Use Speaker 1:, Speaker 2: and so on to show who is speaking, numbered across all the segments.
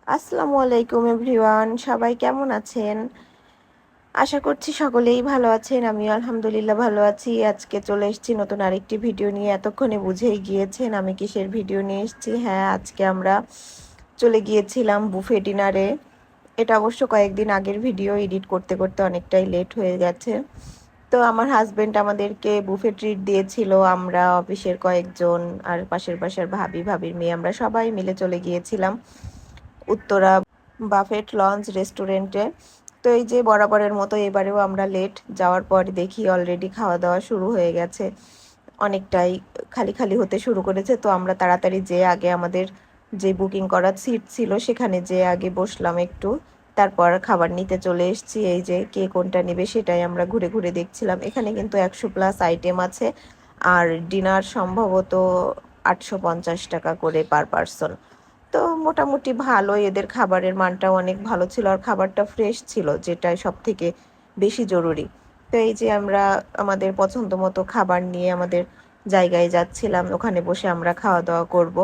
Speaker 1: আসসালামু আলাইকুম এভরিওয়ান, সবাই কেমন আছেন? আশা করছি সকলেই ভালো আছেন। আমিও আলহামদুলিল্লাহ ভালো আছি। আজকে চলে এসেছি নতুন আরেকটি ভিডিও নিয়ে। এতক্ষণে বুঝেই গিয়েছেন আমি কিসের ভিডিও নিয়ে এসেছি। হ্যাঁ, আজকে আমরা চলে গিয়েছিলাম বুফে ডিনারে। এটা অবশ্য কয়েকদিন আগের ভিডিও, এডিট করতে করতে অনেকটাই লেট হয়ে গেছে। তো আমার হাজবেন্ড আমাদেরকে বুফে ট্রিট দিয়েছিল। আমরা অফিসের কয়েকজন আর পাশের পাশের ভাবির মেয়ে আমরা সবাই মিলে চলে গিয়েছিলাম উত্তরা বাফেট লঞ্চ রেস্টুরেন্টে। তো এই যে বরাবরের মতো এবারেও আমরা লেট যাওয়ার পর দেখি অলরেডি খাওয়া দাওয়া শুরু হয়ে গেছে, অনেকটাই খালি খালি হতে শুরু করেছে। তো আমরা তাড়াতাড়ি যেয়ে আগে আমাদের যে বুকিং করা সিট ছিল সেখানে যেয়ে আগে বসলাম একটু, তারপর খাবার নিতে চলে এসেছি। এই যে কে কোনটা নেবে সেটাই আমরা ঘুরে ঘুরে দেখছিলাম। এখানে কিন্তু 100+ আইটেম আছে, আর ডিনার সম্ভবত 850 টাকা করে পার পারসন। তো মোটামুটি ভালোই, এদের খাবারের মানটাও অনেক ভালো ছিল আর খাবারটা ফ্রেশ ছিল, যেটা সব থেকে বেশি জরুরি। তো এই যে আমরা আমাদের পছন্দ মতো খাবার নিয়ে আমাদের জায়গায় যাচ্ছিলাম, ওখানে বসে আমরা খাওয়া দাওয়া করব।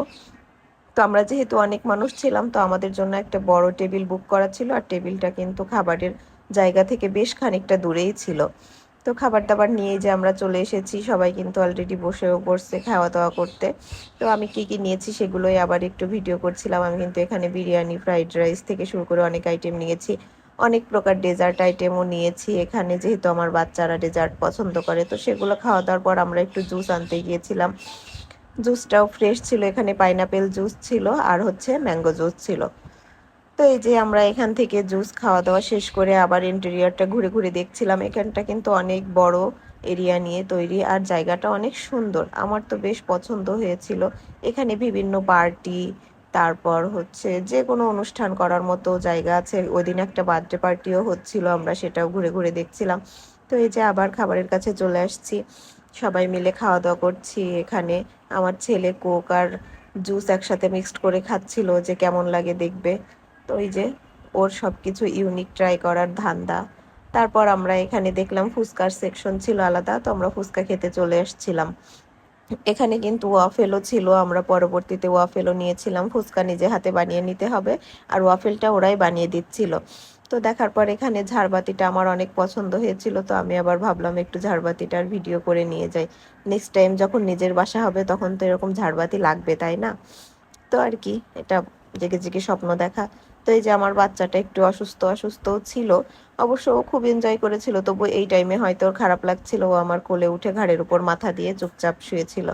Speaker 1: তো আমরা যেহেতু অনেক মানুষ ছিলাম, তো আমাদের জন্য একটা বড় টেবিল বুক করা ছিল, আর টেবিলটা কিন্তু খাবারের জায়গা থেকে বেশ খানিকটা দূরেই ছিল। তো খাবার দাবার নিয়ে যে আমরা চলে এসেছি, সবাই কিন্তু অলরেডি বসেও পড়ছে খাওয়া দাওয়া করতে। তো আমি কি কি নিয়েছি সেগুলোই আবার একটু ভিডিও করছিলাম। আমি কিন্তু এখানে বিরিয়ানি, ফ্রাইড রাইস থেকে শুরু করে অনেক আইটেম নিয়েছি, অনেক প্রকার ডেজার্ট আইটেমও নিয়েছি এখানে, যেহেতু আমার বাচ্চারা ডেজার্ট পছন্দ করে। তো সেগুলো খাওয়া দাওয়ার পর আমরা একটু জুস আনতে গিয়েছিলাম। জুসটাও ফ্রেশ ছিল, এখানে পাইনাপেল জুস ছিল আর হচ্ছে ম্যাঙ্গো জুস ছিল। তো এই যে আমরা এখান থেকে জুস খাওয়া দাওয়া শেষ করে আবার ইন্টেরিয়রটা ঘুরে ঘুরে দেখছিলাম। এখানটা কিন্তু অনেক বড় এরিয়া নিয়ে তৈরি আর জায়গাটা অনেক সুন্দর, আমার তো বেশ পছন্দ হয়েছিল। এখানে বিভিন্ন পার্টি, তারপর হচ্ছে যে কোনো অনুষ্ঠান করার মতো জায়গা আছে। ওই দিন একটা বার্থডে পার্টিও হচ্ছিল, আমরা সেটাও ঘুরে ঘুরে দেখছিলাম। তো এই যে আবার খাবারের কাছে চলে আসছি, সবাই মিলে খাওয়া দাওয়া করছি। এখানে আমার ছেলে কোক আর জুস একসাথে মিক্সড করে খাচ্ছিল, যে কেমন লাগে দেখবে। তো ওই যে ওর সব কিছু ইউনিক ট্রাই করার ধান্দা। তারপর আমরা এখানে দেখলাম ফুচকার সেকশন ছিল আলাদা, তো আমরা ফুচকা খেতে চলে এসেছিলাম। এখানে কিন্তু ওয়াফেলও ছিল, আমরা পরবর্তীতে ওয়াফেলও নিয়েছিলাম। ফুচকা নিজে হাতে বানিয়ে নিতে হবে, আর ওয়াফেলটা ওরাই বানিয়ে দিচ্ছিল। তো দেখার পর এখানে ঝাড়বাতিটা আমার অনেক পছন্দ হয়েছিল, তো আমি আবার ভাবলাম একটু ঝাড়বাতিটার ভিডিও করে নিয়ে যাই। নেক্সট টাইম যখন নিজের বাসা হবে তখন তো এরকম ঝাড়বাতি লাগবে, তাই না? তো আর কি, এটা জেগে জেগে স্বপ্ন দেখা। তো এই যে আমার বাচ্চাটা একটু অসুস্থ অসুস্থও ছিল, অবশ্য ও খুব এনজয় করেছিল। তবু এই টাইমে হয়তো ওর খারাপ লাগছিল, ও আমার কোলে উঠে ঘাড়ের উপর মাথা দিয়ে চুপচাপ শুয়েছিল।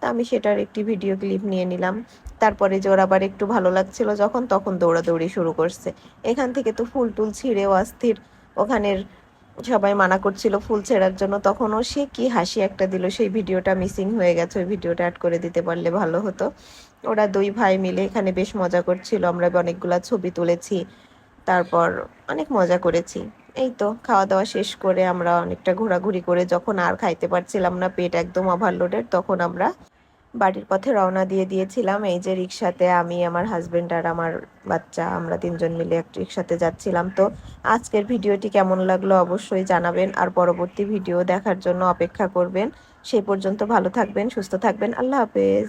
Speaker 1: তা আমি সেটার একটি ভিডিও ক্লিপ নিয়ে নিলাম। তারপরে যে ওর আবার একটু ভালো লাগছিল যখন, তখন দৌড়াদৌড়ি শুরু করছে। এখান থেকে তো ফুল টুল ছিঁড়েও অস্থির। ওখানের সবাই মানা করছিল ফুল ছেঁড়ার জন্য, তখনও সে কি হাসি একটা দিল। সেই ভিডিওটা মিসিং হয়ে গেছে, ওই ভিডিওটা অ্যাড করে দিতে পারলে ভালো হতো। ওরা দুই ভাই মিলে এখানে বেশ মজা করছিল, আমরা অনেকগুলা ছবি তুলেছি, তারপর অনেক মজা করেছি। এই তো খাওয়া দাওয়া শেষ করে আমরা অনেকটা ঘোরাঘুরি করে যখন আর খাইতে পারছিলাম না, পেট একদম ওভারলোডেড, তখন আমরা বাড়ির পথে রওনা দিয়ে দিয়েছিলাম। এই যে রিক্সাতে আমি, আমার হাজবেন্ড আর আমার বাচ্চা, আমরা তিনজন মিলে একটা রিক্সাতে যাচ্ছিলাম। তো আজকের ভিডিওটি কেমন লাগলো অবশ্যই জানাবেন, আর পরবর্তী ভিডিও দেখার জন্য অপেক্ষা করবেন। সেই পর্যন্ত ভালো থাকবেন, সুস্থ থাকবেন। আল্লাহ হাফেজ।